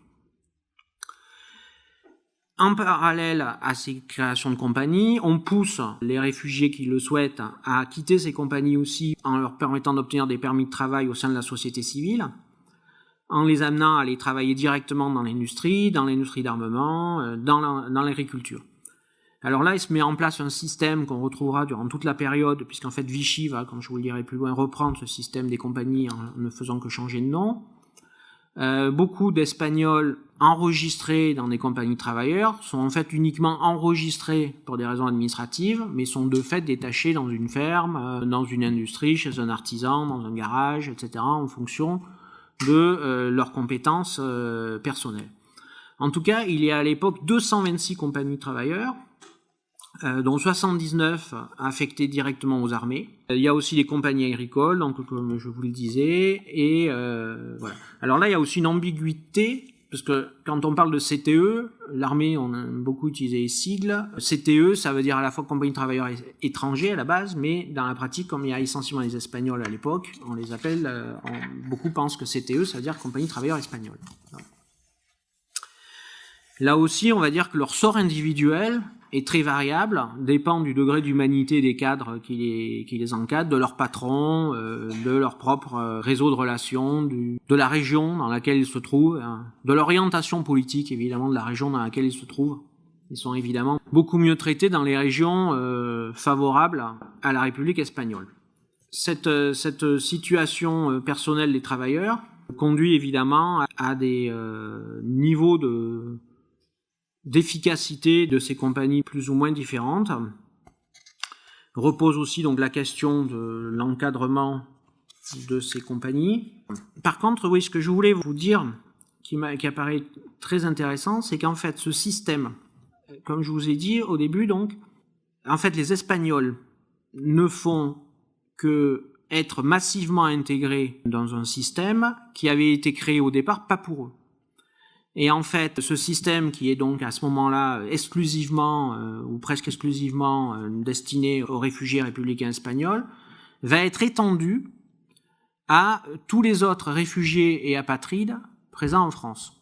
A: En parallèle à ces créations de compagnies, on pousse les réfugiés qui le souhaitent à quitter ces compagnies aussi en leur permettant d'obtenir des permis de travail au sein de la société civile, en les amenant à aller travailler directement dans l'industrie d'armement, dans l'agriculture. Alors là, il se met en place un système qu'on retrouvera durant toute la période, puisqu'en fait Vichy va, comme je vous le dirai plus loin, reprendre ce système des compagnies en ne faisant que changer de nom. Beaucoup d'Espagnols enregistrés dans des compagnies de travailleurs sont en fait uniquement enregistrés pour des raisons administratives, mais sont de fait détachés dans une ferme, dans une industrie, chez un artisan, dans un garage, etc., en fonction de leurs compétences personnelles. En tout cas, il y a à l'époque 226 compagnies de travailleurs, dont 79 affectés directement aux armées. Il y a aussi des compagnies agricoles, donc comme je vous le disais, et voilà. Alors là, il y a aussi une ambiguïté, parce que quand on parle de CTE, l'armée, on a beaucoup utilisé les sigles. CTE, ça veut dire à la fois compagnie de travailleurs étrangers à la base, mais dans la pratique, comme il y a essentiellement les Espagnols à l'époque, on les appelle, beaucoup pensent que CTE, ça veut dire compagnie de travailleurs espagnols. Voilà. Là aussi, on va dire que leur sort individuel est très variable, dépend du degré d'humanité des cadres qui les encadrent, de leur patron, de leur propre réseau de relations, de la région dans laquelle ils se trouvent, de l'orientation politique évidemment de la région dans laquelle ils se trouvent. Ils sont évidemment beaucoup mieux traités dans les régions favorables à la République espagnole. Cette situation personnelle des travailleurs conduit évidemment à des niveaux d'efficacité de ces compagnies plus ou moins différentes. Repose aussi donc la question de l'encadrement de ces compagnies. Par contre, oui, ce que je voulais vous dire, qui apparaît très intéressant, c'est qu'en fait, ce système, comme je vous ai dit au début, donc, en fait, les Espagnols ne font que être massivement intégrés dans un système qui avait été créé au départ pas pour eux. Et en fait, ce système qui est donc à ce moment-là exclusivement ou presque exclusivement destiné aux réfugiés républicains espagnols va être étendu à tous les autres réfugiés et apatrides présents en France.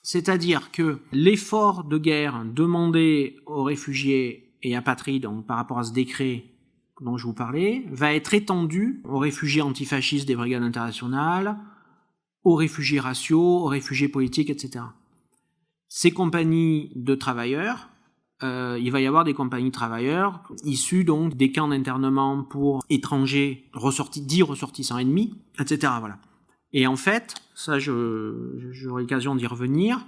A: C'est-à-dire que l'effort de guerre demandé aux réfugiés et apatrides, donc par rapport à ce décret dont je vous parlais, va être étendu aux réfugiés antifascistes des brigades internationales, aux réfugiés raciaux, aux réfugiés politiques, etc. Ces compagnies de travailleurs, il va y avoir des compagnies de travailleurs issues donc des camps d'internement pour étrangers dits ressortissants ennemis, etc. Voilà. Et en fait, ça j'aurai l'occasion d'y revenir,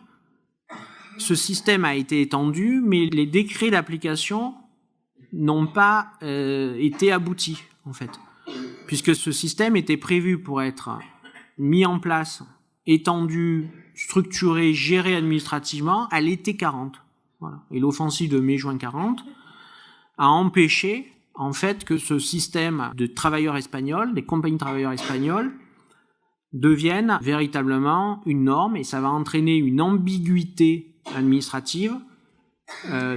A: ce système a été étendu, mais les décrets d'application n'ont pas été aboutis, en fait. Puisque ce système était prévu pour être mis en place, étendu, structuré, géré administrativement à l'été 40. Voilà. Et l'offensive de mai-juin 40 a empêché, en fait, que ce système de travailleurs espagnols, des compagnies de travailleurs espagnols, devienne véritablement une norme, et ça va entraîner une ambiguïté administrative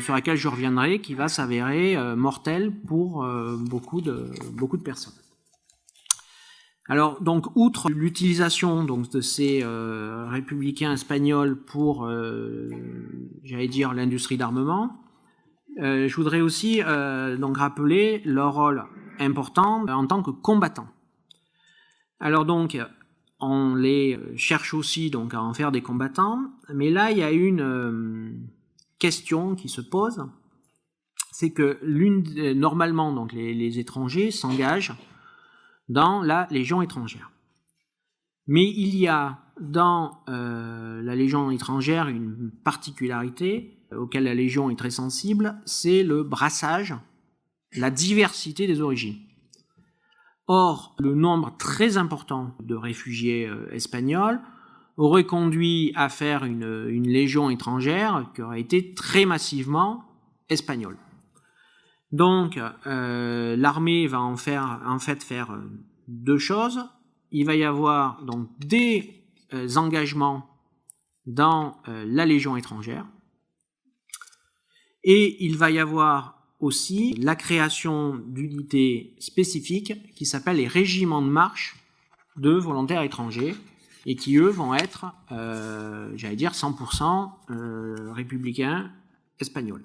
A: sur laquelle je reviendrai, qui va s'avérer mortelle pour beaucoup de personnes. Alors, donc, outre l'utilisation donc, de ces républicains espagnols pour, j'allais dire, l'industrie d'armement, je voudrais aussi donc rappeler leur rôle important en tant que combattants. Alors donc, on les cherche aussi donc, à en faire des combattants, mais là, il y a une question qui se pose, c'est que normalement, donc, les étrangers s'engagent dans la Légion étrangère. Mais il y a dans la Légion étrangère une particularité auquel la Légion est très sensible, c'est le brassage, la diversité des origines. Or, le nombre très important de réfugiés espagnols aurait conduit à faire une légion étrangère qui aurait été très massivement espagnole. Donc, l'armée va en fait faire deux choses. Il va y avoir donc des engagements dans la légion étrangère, et il va y avoir aussi la création d'unités spécifiques qui s'appellent les régiments de marche de volontaires étrangers, et qui eux vont être, 100% républicains espagnols.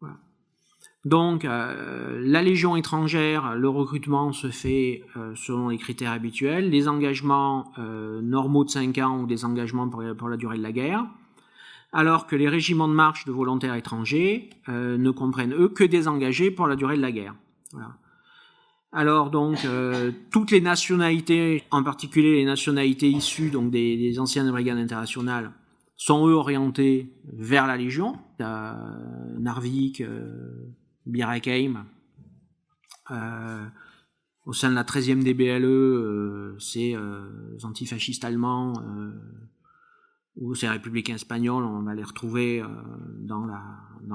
A: Voilà. Donc, la légion étrangère, le recrutement se fait selon les critères habituels, des engagements normaux de 5 ans ou des engagements pour la durée de la guerre, alors que les régiments de marche de volontaires étrangers ne comprennent, eux, que des engagés pour la durée de la guerre. Voilà. Alors donc, toutes les nationalités, en particulier les nationalités issues donc des anciennes brigades internationales, sont eux orientés vers la Légion. Narvik, Bir Hakeim, au sein de la 13e DBLE, c'est les antifascistes allemands ou ces républicains espagnols, on va les retrouver dans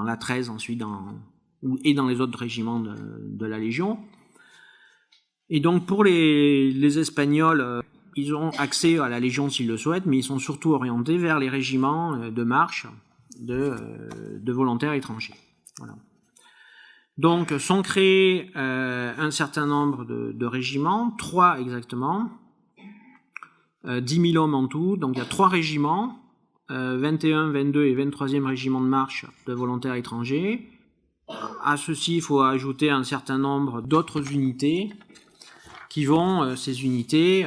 A: la 13 ensuite et dans les autres régiments de la Légion. Et donc pour les Espagnols, ils auront accès à la Légion s'ils le souhaitent, mais ils sont surtout orientés vers les régiments de marche de volontaires étrangers. Voilà. Donc sont créés un certain nombre de régiments, 3 exactement, 10 000 hommes en tout. Donc il y a 3 régiments, 21, 22 et 23e régiment de marche de volontaires étrangers. À ceci, il faut ajouter un certain nombre d'autres unités qui vont, ces unités,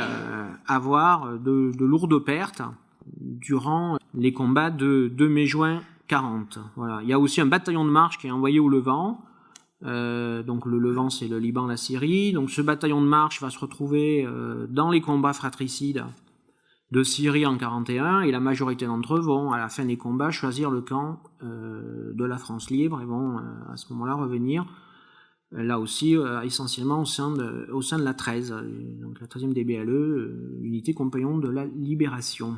A: avoir de lourdes pertes durant les combats de mai-juin 40. Voilà. Il y a aussi un bataillon de marche qui est envoyé au Levant. Donc le Levant, c'est le Liban, la Syrie. Donc ce bataillon de marche va se retrouver dans les combats fratricides de Syrie en 41, et la majorité d'entre eux vont, à la fin des combats, choisir le camp de la France libre et vont à ce moment-là revenir, là aussi, essentiellement au sein de la 13, donc la 13e DBLE, unité compagnon de la libération.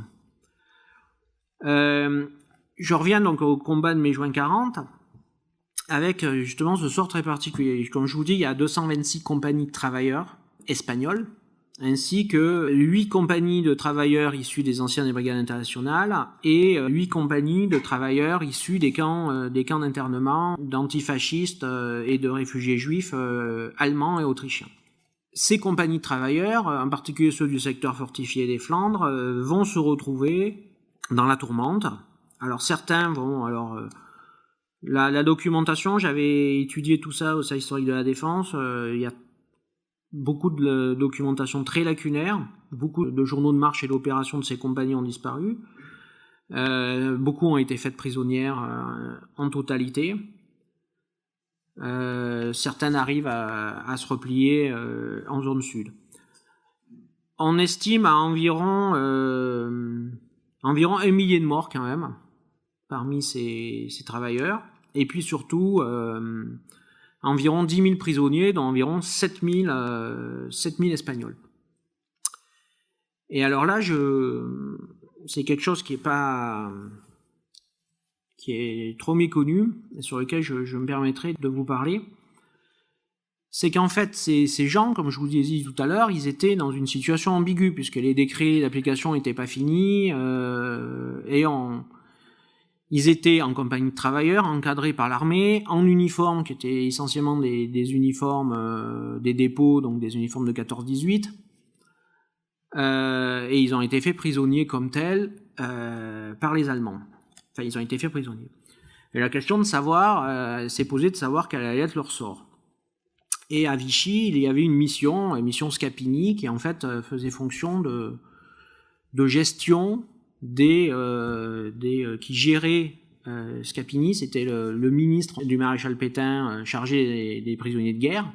A: Je reviens donc au combat de mai-juin 40, avec justement ce sort très particulier. Comme je vous dis, il y a 226 compagnies de travailleurs espagnols, ainsi que 8 compagnies de travailleurs issus des anciennes brigades internationales et 8 compagnies de travailleurs issus des camps d'internement d'antifascistes et de réfugiés juifs allemands et autrichiens. Ces compagnies de travailleurs, en particulier ceux du secteur fortifié des Flandres, vont se retrouver dans la tourmente. Alors certains vont... La documentation, j'avais étudié tout ça au Service historique de la Défense, il y a beaucoup de documentation très lacunaire, beaucoup de journaux de marche et d'opération de ces compagnies ont disparu, beaucoup ont été faites prisonnières en totalité, certaines arrivent à se replier en zone sud. On estime à environ 1 millier de morts quand même, parmi ces travailleurs, et puis surtout environ 10 000 prisonniers, dont environ 7 000 Espagnols. Et alors là, c'est quelque chose qui est trop méconnu, et sur lequel je me permettrai de vous parler. C'est qu'en fait, ces gens, comme je vous disais tout à l'heure, ils étaient dans une situation ambiguë, puisque les décrets d'application n'étaient pas finis, et ils étaient en compagnie de travailleurs, encadrés par l'armée, en uniforme, qui étaient essentiellement des uniformes des dépôts, donc des uniformes de 14-18. Et ils ont été faits prisonniers comme tels par les Allemands. Enfin, ils ont été faits prisonniers. Et la question de savoir, s'est posée de savoir quel allait être leur sort. Et à Vichy, il y avait une mission Scapini, qui en fait faisait fonction de gestion qui gérait Scapini, c'était le ministre du maréchal Pétain chargé des prisonniers de guerre,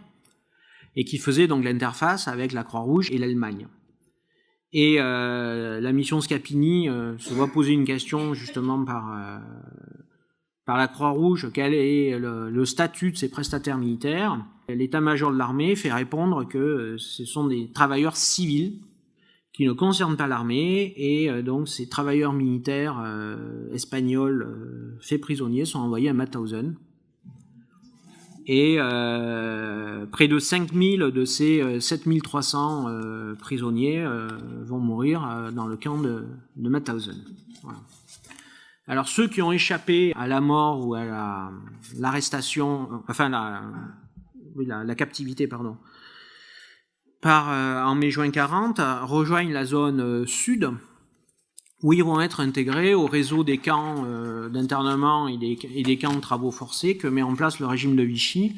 A: et qui faisait donc l'interface avec la Croix-Rouge et l'Allemagne. Et la mission Scapini se voit poser une question justement par par la Croix-Rouge quel est le statut de ces prestataires militaires, l'état-major de l'armée fait répondre que ce sont des travailleurs civils qui ne concernent pas l'armée, et donc ces travailleurs militaires espagnols faits prisonniers sont envoyés à Mauthausen. Et près de 5000 de ces 7300 prisonniers vont mourir dans le camp de Mauthausen. Voilà. Alors ceux qui ont échappé à la mort ou à l'arrestation, enfin la captivité, pardon, en mai-juin 40, rejoignent la zone sud, où ils vont être intégrés au réseau des camps d'internement et des camps de travaux forcés que met en place le régime de Vichy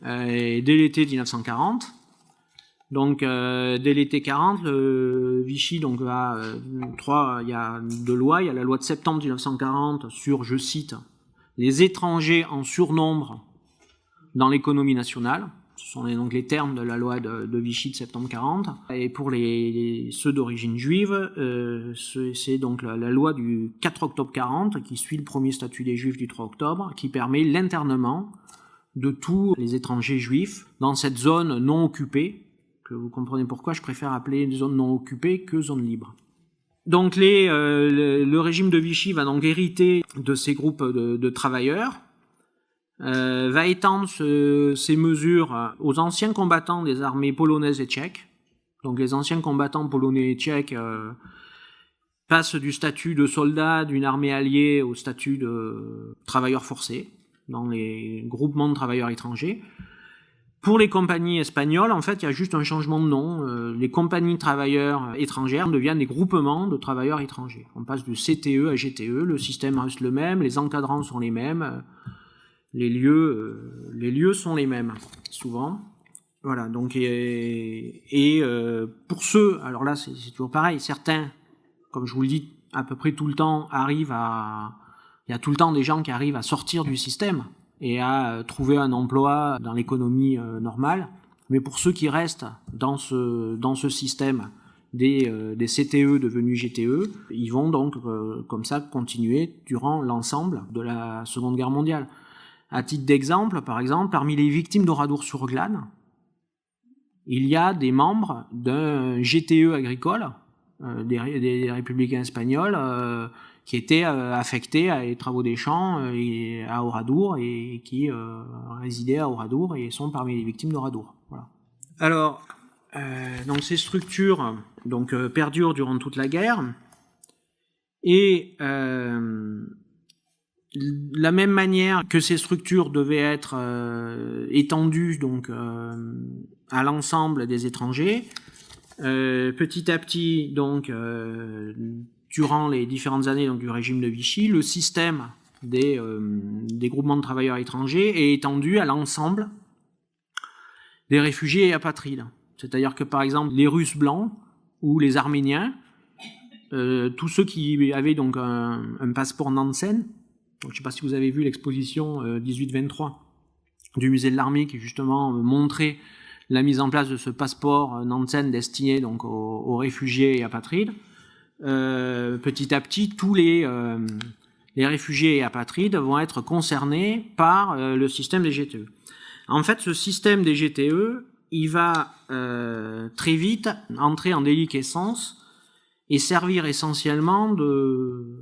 A: dès l'été 1940. Donc dès l'été 40, Vichy donc il y a deux lois. Il y a la loi de septembre 1940 sur, je cite, les étrangers en surnombre dans l'économie nationale. Ce sont donc les termes de la loi de Vichy de septembre 40. Et pour ceux d'origine juive, c'est donc la loi du 4 octobre 40 qui suit le premier statut des Juifs du 3 octobre, qui permet l'internement de tous les étrangers juifs dans cette zone non occupée, que vous comprenez pourquoi je préfère appeler zone non occupée que zone libre. Donc le régime de Vichy va donc hériter de ces groupes de travailleurs, va étendre ces mesures aux anciens combattants des armées polonaises et tchèques. Donc les anciens combattants polonais et tchèques passent du statut de soldats d'une armée alliée au statut de travailleurs forcés dans les groupements de travailleurs étrangers. Pour les compagnies espagnoles, en fait, il y a juste un changement de nom. Les compagnies de travailleurs étrangères deviennent des groupements de travailleurs étrangers. On passe du CTE à GTE, le système reste le même, les encadrants sont les mêmes. Les lieux sont les mêmes, souvent. Voilà, donc, pour ceux, alors là, c'est toujours pareil, certains, comme je vous le dis, à peu près tout le temps, il y a tout le temps des gens qui arrivent à sortir du système et à trouver un emploi dans l'économie normale. Mais pour ceux qui restent dans ce système des CTE devenus GTE, ils vont donc, comme ça, continuer durant l'ensemble de la Seconde Guerre mondiale. À titre d'exemple, par exemple, parmi les victimes d'Oradour-sur-Glane, il y a des membres d'un GTE agricole, des républicains espagnols, qui étaient affectés à les travaux des champs à Oradour et qui résidaient à Oradour et sont parmi les victimes d'Oradour. Voilà. Alors, donc ces structures perdurent durant toute la guerre, et la même manière que ces structures devaient être étendues donc à l'ensemble des étrangers, petit à petit donc durant les différentes années donc, du régime de Vichy, le système des groupements de travailleurs étrangers est étendu à l'ensemble des réfugiés et apatrides. C'est-à-dire que par exemple les Russes blancs ou les Arméniens, tous ceux qui avaient donc un passeport Nansen. Donc, je ne sais pas si vous avez vu l'exposition 18-23 du musée de l'armée qui justement montrait la mise en place de ce passeport Nansen destiné donc aux réfugiés et apatrides. Petit à petit, tous les réfugiés et apatrides vont être concernés par le système des GTE. En fait, ce système des GTE, il va très vite entrer en déliquescence et servir essentiellement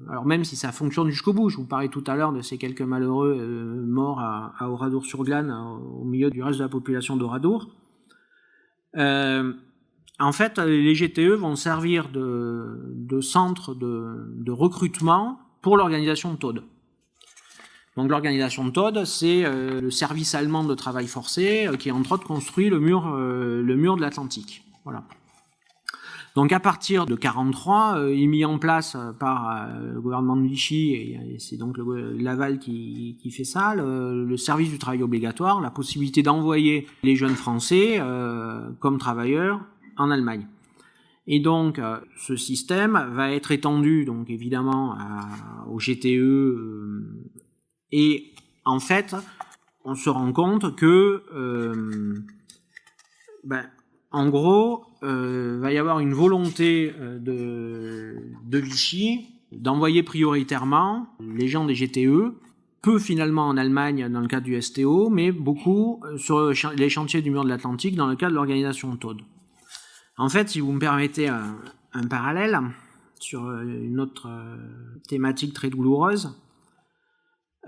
A: alors même si ça fonctionne jusqu'au bout, je vous parlais tout à l'heure de ces quelques malheureux morts à Oradour-sur-Glane au milieu du reste de la population d'Oradour. En fait, les GTE vont servir de centre de recrutement pour l'organisation de TOD. Donc l'organisation de TOD, c'est le service allemand de travail forcé qui entre autres construit le mur de l'Atlantique. Voilà. Donc à partir de 1943, il est mis en place par le gouvernement de Vichy, et c'est donc Laval qui fait ça, le service du travail obligatoire, la possibilité d'envoyer les jeunes Français comme travailleurs en Allemagne. Et donc ce système va être étendu donc évidemment au GTE, et en fait on se rend compte que en gros, va y avoir une volonté de Vichy d'envoyer prioritairement les gens des GTE peu finalement en Allemagne dans le cadre du STO, mais beaucoup sur les chantiers du mur de l'Atlantique dans le cadre de l'organisation Todt. En fait, si vous me permettez un parallèle sur une autre thématique très douloureuse,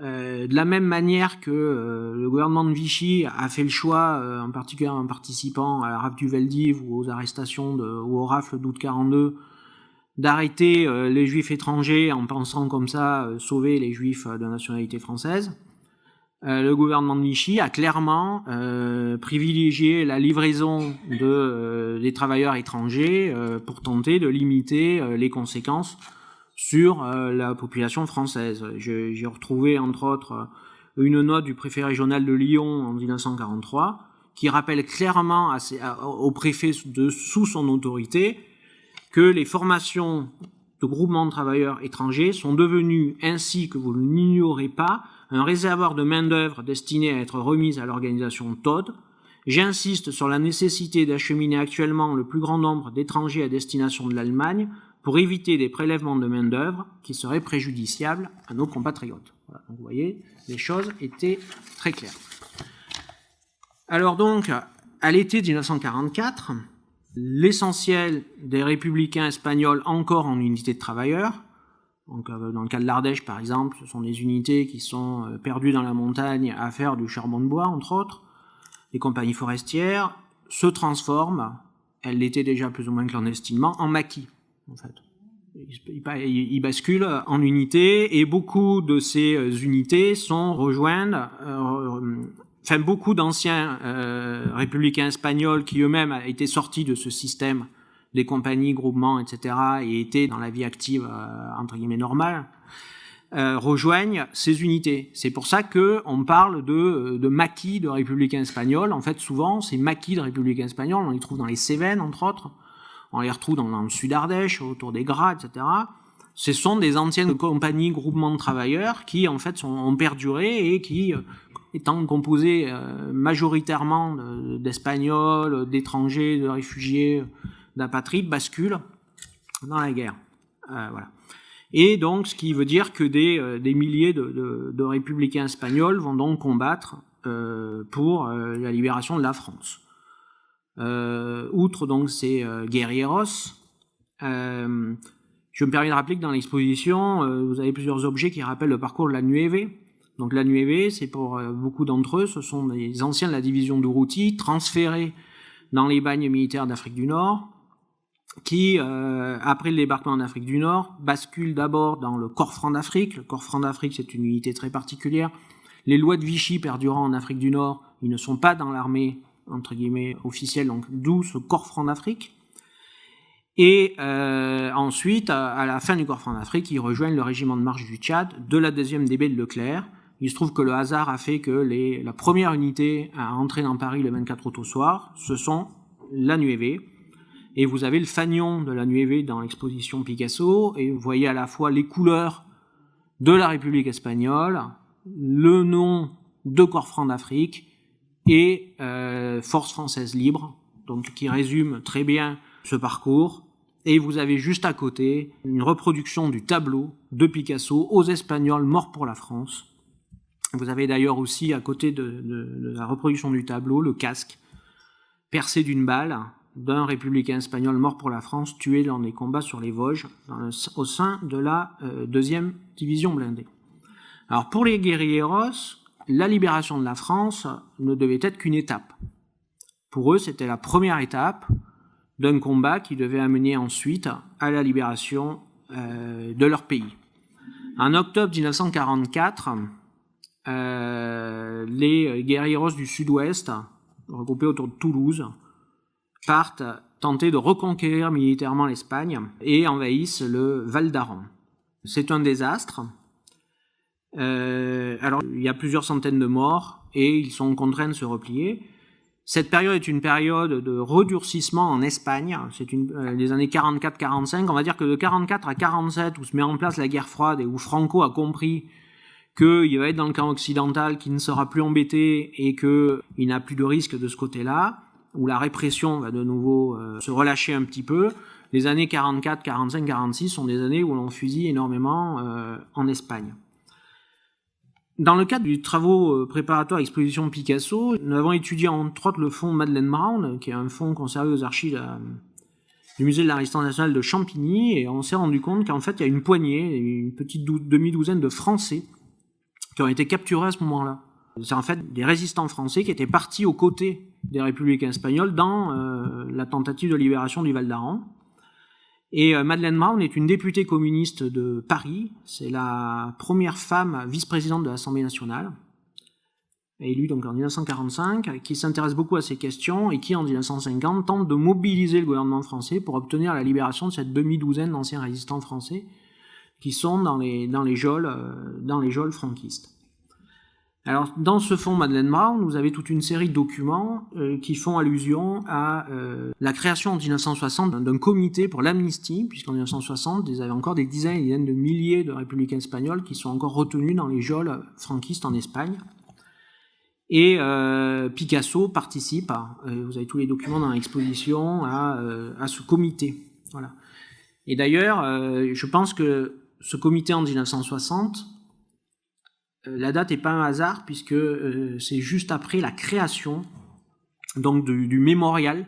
A: de la même manière que le gouvernement de Vichy a fait le choix, en particulier en participant à la rafle du Veldiv ou aux arrestations ou aux rafles d'août 42, d'arrêter les juifs étrangers en pensant comme ça sauver les juifs de nationalité française, le gouvernement de Vichy a clairement privilégié la livraison des travailleurs étrangers pour tenter de limiter les conséquences sur la population française. J'ai retrouvé entre autres une note du préfet régional de Lyon en 1943 qui rappelle clairement au préfet sous son autorité que les formations de groupements de travailleurs étrangers sont devenues, ainsi que vous ne l'ignorez pas, un réservoir de main-d'œuvre destiné à être remise à l'organisation Todt. J'insiste sur la nécessité d'acheminer actuellement le plus grand nombre d'étrangers à destination de l'Allemagne pour éviter des prélèvements de main-d'œuvre qui seraient préjudiciables à nos compatriotes. Voilà, donc vous voyez, les choses étaient très claires. Alors donc, à l'été 1944, l'essentiel des républicains espagnols encore en unité de travailleurs, donc dans le cas de l'Ardèche par exemple, ce sont des unités qui sont perdues dans la montagne à faire du charbon de bois entre autres, les compagnies forestières se transforment, elles l'étaient déjà plus ou moins clandestinement, en maquis en fait. Ils basculent en unités et beaucoup de ces unités sont rejointes, beaucoup d'anciens républicains espagnols qui eux-mêmes étaient sortis de ce système des compagnies, groupements, etc. et étaient dans la vie active entre guillemets normale, rejoignent ces unités. C'est pour ça qu'on parle de maquis de républicains espagnols. En fait, souvent, ces maquis de républicains espagnols, on les trouve dans les Cévennes, entre autres. On les retrouve dans le sud Ardèche, autour des Gras, etc. Ce sont des anciennes compagnies, groupements de travailleurs qui, en fait, ont perduré et qui, étant composés majoritairement d'Espagnols, d'étrangers, de réfugiés, d'apatrides, basculent dans la guerre. Voilà. Et donc, ce qui veut dire que des milliers de républicains espagnols vont donc combattre pour la libération de la France. Outre donc ces guerrilleros, je me permets de rappeler que dans l'exposition, vous avez plusieurs objets qui rappellent le parcours de la Nueve. Donc la Nueve, c'est pour beaucoup d'entre eux, ce sont des anciens de la division d'Urruti, transférés dans les bagnes militaires d'Afrique du Nord, qui, après le débarquement en Afrique du Nord, basculent d'abord dans le Corps franc d'Afrique. Le Corps franc d'Afrique, c'est une unité très particulière. Les lois de Vichy perdurant en Afrique du Nord, ils ne sont pas dans l'armée entre guillemets officielle, donc d'où ce Corps franc d'Afrique. Et ensuite, à la fin du Corps franc d'Afrique, ils rejoignent le régiment de marche du Tchad de la 2e DB de Leclerc. Il se trouve que le hasard a fait que la première unité à entrer dans Paris le 24 août au soir, ce sont la Nueve. Et vous avez le fanion de la Nueve dans l'exposition Picasso, et vous voyez à la fois les couleurs de la République espagnole, le nom de Corps franc d'Afrique, et Force française libre, donc qui résume très bien ce parcours. Et vous avez juste à côté une reproduction du tableau de Picasso aux Espagnols morts pour la France. Vous avez d'ailleurs aussi à côté de la reproduction du tableau le casque percé d'une balle d'un républicain espagnol mort pour la France tué dans des combats sur les Vosges au sein de la 2e division blindée. Alors pour les guerrilleros, la libération de la France ne devait être qu'une étape. Pour eux, c'était la première étape d'un combat qui devait amener ensuite à la libération de leur pays. En octobre 1944, les guerrilleros du Sud-Ouest, regroupés autour de Toulouse, partent tenter de reconquérir militairement l'Espagne et envahissent le Val d'Aran. C'est un désastre. Alors, il y a plusieurs centaines de morts et ils sont contraints de se replier. Cette période est une période de redurcissement en Espagne. C'est les années 44-45. On va dire que de 44 à 47, où se met en place la guerre froide et où Franco a compris qu'il va être dans le camp occidental, qu'il ne sera plus embêté et qu'il n'a plus de risque de ce côté-là, où la répression va de nouveau se relâcher un petit peu. Les années 44, 45, 46 sont des années où l'on fusille énormément en Espagne. Dans le cadre des travaux préparatoires à l'exposition Picasso, nous avons étudié entre autres le fonds Madeleine Brown, qui est un fonds conservé aux archives du musée de la Résistance nationale de Champigny, et on s'est rendu compte qu'en fait il y a une poignée, une petite demi-douzaine de Français qui ont été capturés à ce moment-là. C'est en fait des résistants français qui étaient partis aux côtés des républicains espagnols dans la tentative de libération du Val d'Aran. Et Madeleine Brown est une députée communiste de Paris. C'est la première femme vice-présidente de l'Assemblée nationale, élue donc en 1945, qui s'intéresse beaucoup à ces questions et qui, en 1950, tente de mobiliser le gouvernement français pour obtenir la libération de cette demi-douzaine d'anciens résistants français qui sont dans les geôles franquistes. Alors, dans ce fonds Madeleine Brown, vous avez toute une série de documents qui font allusion à la création en 1960 d'un comité pour l'amnistie, puisqu'en 1960, il y avait encore des dizaines et des dizaines de milliers de républicains espagnols qui sont encore retenus dans les geôles franquistes en Espagne. Et Picasso participe, vous avez tous les documents dans l'exposition, à ce comité. Voilà. Et d'ailleurs, je pense que ce comité en 1960, la date n'est pas un hasard, puisque c'est juste après la création donc du mémorial,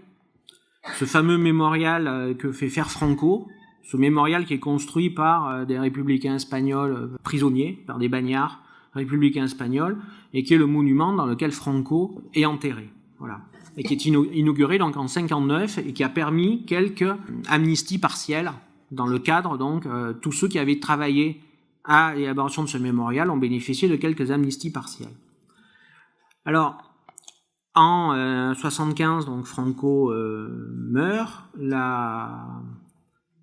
A: ce fameux mémorial que fait faire Franco, ce mémorial qui est construit par des républicains espagnols prisonniers, par des bagnards républicains espagnols, et qui est le monument dans lequel Franco est enterré. Voilà. Et qui est inauguré donc en 1959 et qui a permis quelques amnisties partielles dans le cadre, donc, tous ceux qui avaient travaillé à l'élaboration de ce mémorial ont bénéficié de quelques amnisties partielles. Alors, en 1975, donc Franco meurt, la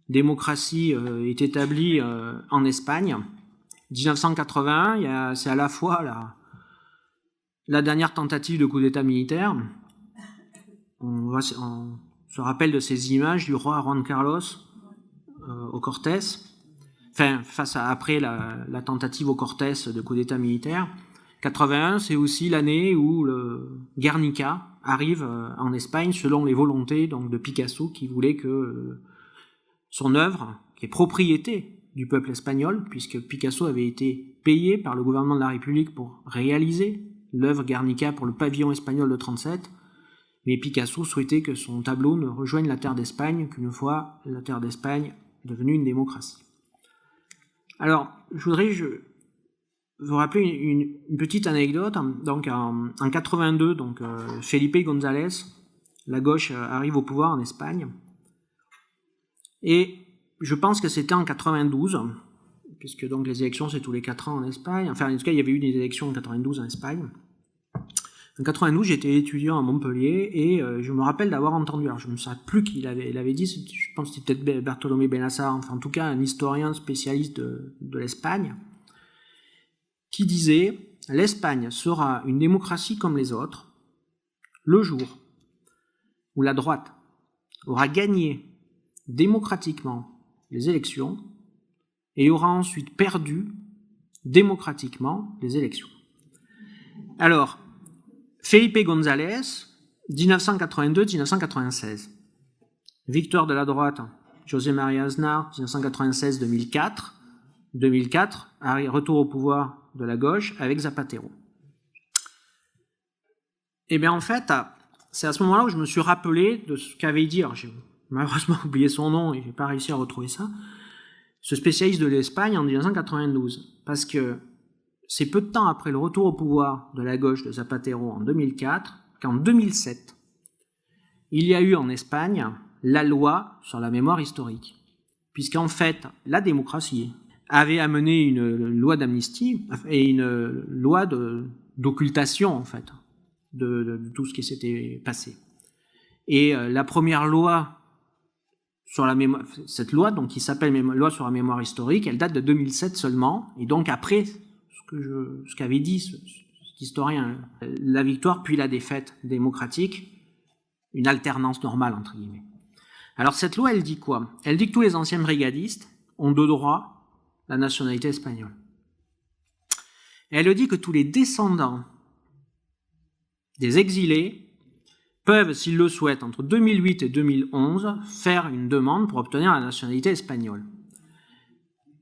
A: démocratie est établie en Espagne. 1981, c'est à la fois la dernière tentative de coup d'État militaire. On se rappelle de ces images du roi Juan Carlos au Cortés. Enfin, après la tentative au Cortés de coup d'État militaire. 81, c'est aussi l'année où le Guernica arrive en Espagne selon les volontés donc, de Picasso qui voulait que son œuvre, qui est propriété du peuple espagnol, puisque Picasso avait été payé par le gouvernement de la République pour réaliser l'œuvre Guernica pour le pavillon espagnol de 1937, mais Picasso souhaitait que son tableau ne rejoigne la terre d'Espagne qu'une fois la terre d'Espagne devenue une démocratie. Alors, je voudrais vous rappeler une petite anecdote. Donc, en 82, donc, Felipe González, la gauche arrive au pouvoir en Espagne. Et je pense que c'était en 92, puisque donc les élections c'est tous les 4 ans en Espagne. Enfin, en tout cas, il y avait eu des élections en 92 en Espagne. En 92, j'étais étudiant à Montpellier et je me rappelle d'avoir entendu, alors je ne sais plus qui l'avait dit, je pense que c'était peut-être Bartolomé Benassar, enfin en tout cas un historien spécialiste de l'Espagne, qui disait « L'Espagne sera une démocratie comme les autres le jour où la droite aura gagné démocratiquement les élections et aura ensuite perdu démocratiquement les élections. » Alors, Felipe González, 1982-1996. Victoire de la droite, José María Aznar, 1996-2004. 2004, retour au pouvoir de la gauche avec Zapatero. Et bien en fait, c'est à ce moment-là où je me suis rappelé de ce qu'avait dit, alors j'ai malheureusement oublié son nom et je n'ai pas réussi à retrouver ça, ce spécialiste de l'Espagne en 1992. Parce que c'est peu de temps après le retour au pouvoir de la gauche de Zapatero en 2004 qu'en 2007, il y a eu en Espagne la loi sur la mémoire historique. Puisqu'en fait, la démocratie avait amené une loi d'amnistie et une loi d'occultation, en fait, de tout ce qui s'était passé. Et la première loi sur la mémoire, cette loi, donc, qui s'appelle loi sur la mémoire historique, elle date de 2007 seulement, et donc après ce qu'avait dit cet historien, la victoire puis la défaite démocratique, une alternance normale, entre guillemets. Alors cette loi, elle dit quoi? Elle dit que tous les anciens brigadistes ont de droit la nationalité espagnole. Et elle dit que tous les descendants des exilés peuvent, s'ils le souhaitent, entre 2008 et 2011, faire une demande pour obtenir la nationalité espagnole.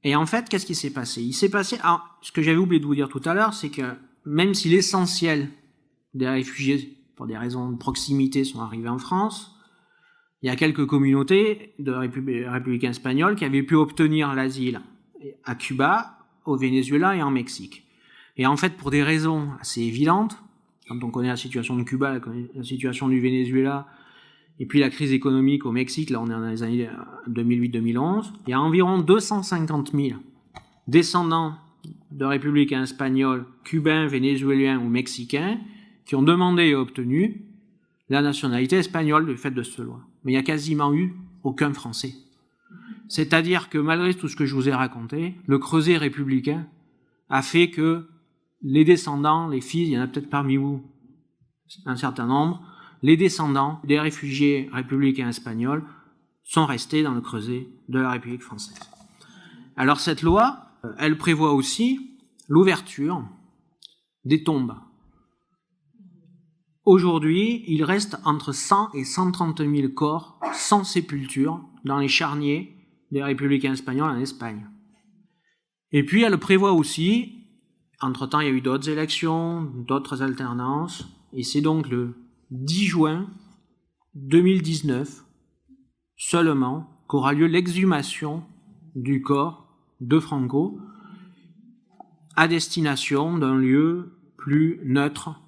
A: Et en fait, qu'est-ce qui s'est passé? Il s'est passé, alors, ce que j'avais oublié de vous dire tout à l'heure, c'est que même si l'essentiel des réfugiés, pour des raisons de proximité, sont arrivés en France, il y a quelques communautés de républicains espagnols qui avaient pu obtenir l'asile à Cuba, au Venezuela et en Mexique. Et en fait, pour des raisons assez évidentes, quand on connaît la situation de Cuba, la situation du Venezuela, et puis la crise économique au Mexique, là on est dans les années 2008-2011, il y a environ 250 000 descendants de républicains espagnols, cubains, vénézuéliens ou mexicains qui ont demandé et obtenu la nationalité espagnole du fait de cette loi. Mais il n'y a quasiment eu aucun Français. C'est-à-dire que malgré tout ce que je vous ai raconté, le creuset républicain a fait que les descendants, les fils, il y en a peut-être parmi vous un certain nombre, les descendants des réfugiés républicains espagnols sont restés dans le creuset de la République française. Alors cette loi, elle prévoit aussi l'ouverture des tombes. Aujourd'hui, il reste entre 100 et 130 000 corps sans sépulture dans les charniers des républicains espagnols en Espagne. Et puis elle prévoit aussi, entre-temps il y a eu d'autres élections, d'autres alternances, et c'est donc le 10 juin 2019 seulement qu'aura lieu l'exhumation du corps de Franco à destination d'un lieu plus neutre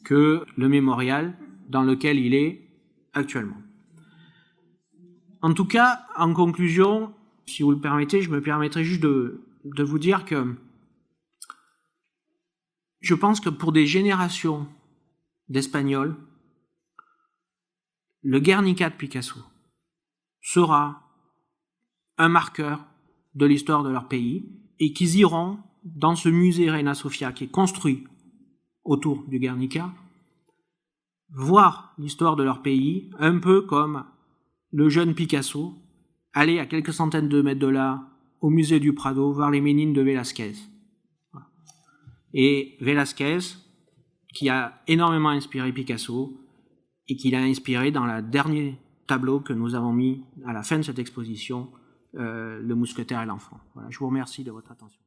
A: que le mémorial dans lequel il est actuellement. En tout cas, en conclusion, si vous le permettez, je me permettrai juste de vous dire que je pense que pour des générations d'Espagnols, le Guernica de Picasso sera un marqueur de l'histoire de leur pays et qu'ils iront dans ce musée Reina Sofia qui est construit autour du Guernica voir l'histoire de leur pays un peu comme le jeune Picasso aller à quelques centaines de mètres de là au musée du Prado voir les Ménines de Velázquez. Et Velázquez qui a énormément inspiré Picasso et qui l'a inspiré dans le dernier tableau que nous avons mis à la fin de cette exposition, Le Mousquetaire et l'Enfant. Voilà, je vous remercie de votre attention.